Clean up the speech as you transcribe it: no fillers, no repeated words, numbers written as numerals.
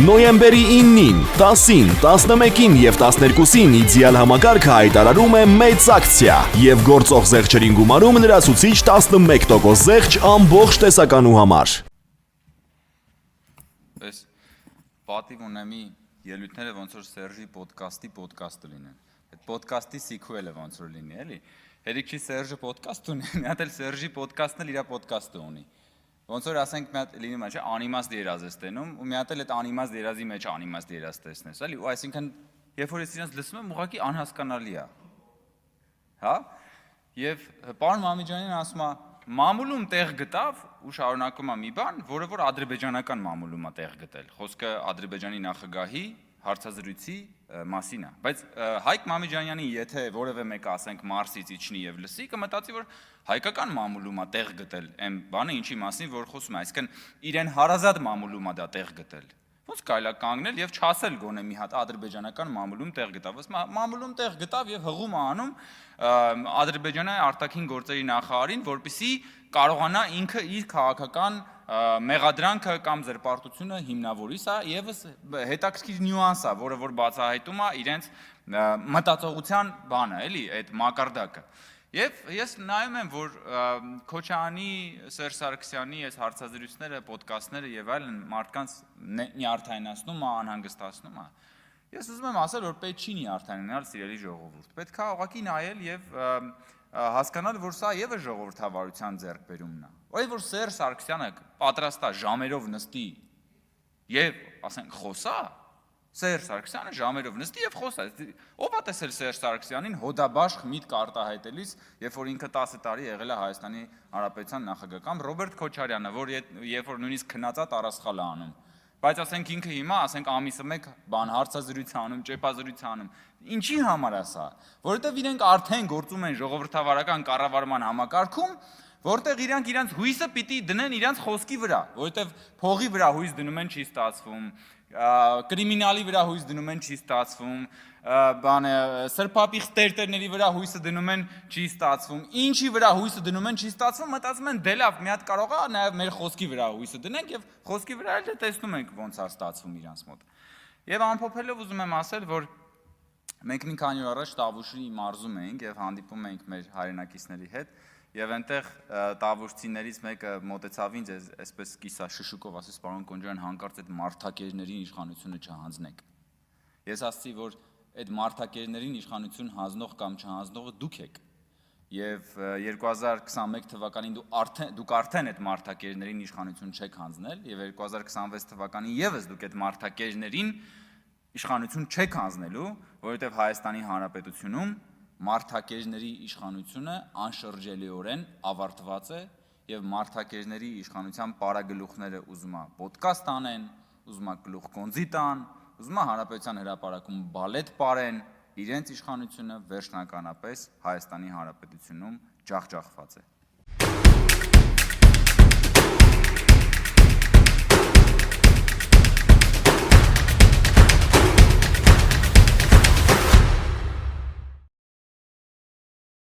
Նոյեմբերի 9-ին, 10-ին, 11-ին և 12-ին իդեալ համակարգը հայտարարում է մեծ ակցիա և գործող զեղչերին գումարում լրացուցիչ 11% զեղչ ամբողջ տեսականու համար։ Ես պատիվ ունեմի ելույթները ոնց որ Սերժի պոդկաստը լինեն։ Այդ պոդկաստի սիքուելը ոնց որ լինի, էլի։ Հերիք չի Սերժը պոդկաստ ունի, մի հատ էլ Սերժի պոդկաստն էլ իր պոդկաստը ունի։ Ոնց որ ասենք մի հատ լինում է, չէ, անիմաստ երազ ես տենում, ու մի հատ էլ այդ անիմաստ երազի մեջ անիմաստ երազ տեսնես, էլի, ու այսինքն երբ որ ես իրենց լսում եմ, ուղղակի անհասկանալի է։ Հա? Եվ պարոն Մամիջանյանն ասում է, մամուլում տեղ գտավ ու շարունակում է մի բան, որը որ ադրբեջանական մամուլում է տեղ գտել։ Խոսքը Ադրբեջանի նախագահի հարցազրույցի մասին է, բայց Հայկ Մամիջանյանի եթե որևէ մեկը ասենք Մարսից իջնի եւ լսի, կմտածի որ հայկական մամուլում է տեղ գտել այն բանը, ինչի մասին որ խոսում է, այսինքն իրեն հարազատ մամուլում է դա տեղ գտել։ Ոնց կարելի է կանգնել եւ չասել գոնե մի հատ ադրբեջանական մամուլում տեղ գտավ, ասում մամուլում տեղ գտավ եւ հղում է անում Ադրբեջանի արտաքին գործերի նախարարին, որպեսզի կարողանա ինքը իր քաղաքական մեղադրանքը կամ զրպարտությունը հիմնավորի, սա եւս հետաքրքիր նյուանս է, որը որ բացահայտում է իրենց մտածողության բանը, էլի, այդ մակարդակը։ Եվ ես նայում եմ, որ Քոչարյանի, Սերժ Սարգսյանի այս հարցազրույցները, պոդկաստները եւ այլն մարդկանց նյարդայնացնում է, անհանգստացնում է։ Ես ուզում եմ ասել, որ պետք չի նյարդայնանալ սիրելի ժողովուրդ։ Պետք է ուղղակի նայել եւ հասկանալ, որ սա եւս ժողովրդավարության ձեռքբերումն է։ Օրինակ որ Սերժ Սարգսյանը պատրաստ է ժամերով նստի եւ ասենք խոսա, Սերժ Սարգսյանը ժամերով նստի եւ խոսա։ Ո՞վ է տեսել Սերժ Սարգսյանին հոդաբաշխ միտք արտահայտելիս, երբ որ ինքը 10 տարի եղել է Հայաստանի Հանրապետության նախագահ, կամ Ռոբերտ Քոչարյանը, որ երբ որ նույնիսկ քնածա տարասխալ է անում։ Բայց ասենք ինքը հիմա, ասենք ամիսը մեկ բան հարցազրույց անում, ճեպազրույց անում։ Ինչի համար է սա։ Որովհետեւ իրենք արդեն գործում են ժողովրդավարական կառավարման համակարգում, որտեղ իրանք հույսը պիտի դնեն իրանք խոսքի վրա, որովհետեւ փողի վրա հույս դնում են չի ստացվում, կրիմինալի վրա հույս դնում են չի ստացվում, սրբապիղծ տերտերների վրա հույսը դնում են չի ստացվում, ինչի վրա հույսը դնում են չի ստացվում, մտածում են դե լավ, մի հատ կարող է նաև մեր խոսքի վրա հույսը դնենք եւ խոսքի վրա էլ տեսնում ենք ոնց է ստացվում իրանց մոտ։ Եվ ամփոփելով ուզում եմ ասել, որ մենք մի քանի օր առաջ Տավուշի մարզում էինք եւ հանդիպում էինք մեր հայրենակիցների հետ եւ այնտեղ տավուշցիներից մեկը մոտեցավ ինձ այսպես կիսա շշուկով ասեց պարոն Կոնջարյան հանկարծ այդ մարդակերներին իշխանությունը չհանձնեք։ Ես ասացի, որ այդ մարդակերներին իշխանություն հանձնող կամ չհանձնողը դուք եք եւ 2021 թվականին դուք արդեն այդ մարդակերներին իշխանություն չեք հանձնել եւ 2026 թվականին եւս դուք այդ մարդակերներին իշխանություն չեք հանձնելու, որովհետեւ Հայաստանի Հանրապետությունում մարդակերների իշխանությունը անշրջելիորեն ավարտված է եւ մարդակերների իշխանության պարագլուխները ուզում է պոդկաստ անեն, ուզում է գլուխ կոնձի տան, ուզում է Հանրապետության հրապարակում բալետ պարեն, իրենց իշխանությունը վերջնականապես Հայաստանի Հանրապետությունում ջախջախված է։